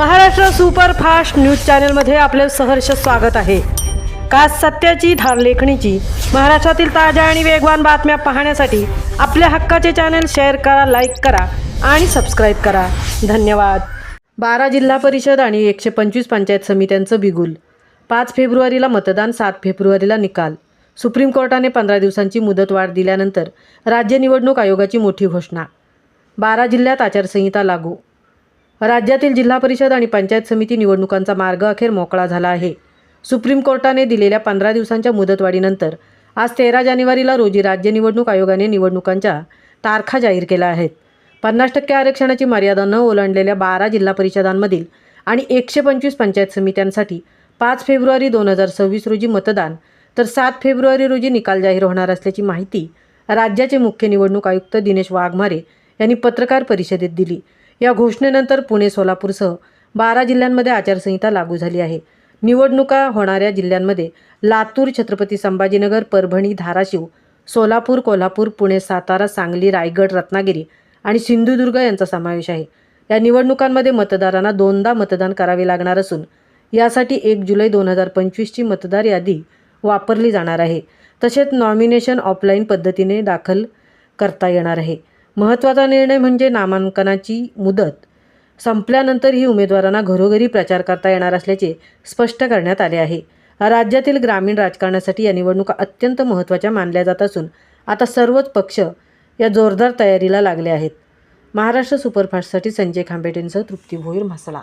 Maharashtra superfast news चॅनलमध्ये आपले सहर्ष स्वागत आहे। का सत्याची धार लेखणीची महाराष्ट्रातील ताज्या आणि वेगवान बातम्या पाहण्यासाठी आपल्या हक्काचे चॅनल शेअर करा, लाईक करा आणि सबस्क्राईब करा। धन्यवाद। 12 जिल्हा परिषद आणि 125 पंचायत समित्यांचं बिगुल। 5 फेब्रुवारीला मतदान, 7 फेब्रुवारीला निकाल। सुप्रीम कोर्टाने 15 दिवसांची मुदतवाढ दिल्यानंतर राज्य निवडणूक आयोगाची मोठी घोषणा। 12 जिल्ह्यात आचारसंहिता लागू। राज्यातील जिल्हा परिषद आणि पंचायत समिती निवडणुकांचा मार्ग अखेर मोकळा झाला आहे। सुप्रीम कोर्टाने दिलेल्या 15 दिवसांच्या मुदतवाढीनंतर आज 13 जानेवारीला रोजी राज्य निवडणूक आयोगाने निवडणुकांच्या तारखा जाहीर केल्या आहेत। 50% आरक्षणाची मर्यादा न ओलांडलेल्या 12 जिल्हा परिषदांमधील आणि 125 पंचायत समित्यांसाठी 5 फेब्रुवारी 2026 रोजी मतदान, तर 7 फेब्रुवारी रोजी निकाल जाहीर होणार असल्याची माहिती राज्याचे मुख्य निवडणूक आयुक्त दिनेश वाघमारे यांनी पत्रकार परिषदेत दिली। या घोषणेनंतर पुणे, सोलापूरसह 12 जिल्ह्यांमध्ये आचारसंहिता लागू झाली आहे। निवडणुका होणाऱ्या जिल्ह्यांमध्ये लातूर, छत्रपती संभाजीनगर, परभणी, धाराशिव, सोलापूर, कोल्हापूर, पुणे, सातारा, सांगली, रायगड, रत्नागिरी आणि सिंधुदुर्ग यांचा समावेश आहे। या निवडणुकांमध्ये मतदारांना 2दा मतदान करावे लागणार असून यासाठी 1 जुलै 2025 ची मतदार यादी वापरली जाणार आहे। तसेच नॉमिनेशन ऑफलाईन पद्धतीने दाखल करता येणार आहे। महत्त्वाचा निर्णय म्हणजे नामांकनाची मुदत संपल्यानंतरही उमेदवारांना घरोघरी प्रचार करता येणार असल्याचे स्पष्ट करण्यात आले आहे। राज्यातील ग्रामीण राजकारणासाठी या निवडणुका अत्यंत महत्त्वाच्या मानल्या जात असून आता सर्वच पक्ष या जोरदार तयारीला लागले आहेत। महाराष्ट्र सुपरफास्टसाठी संजय खांबेटेंसह तृप्ती भोईर, म्हसळा।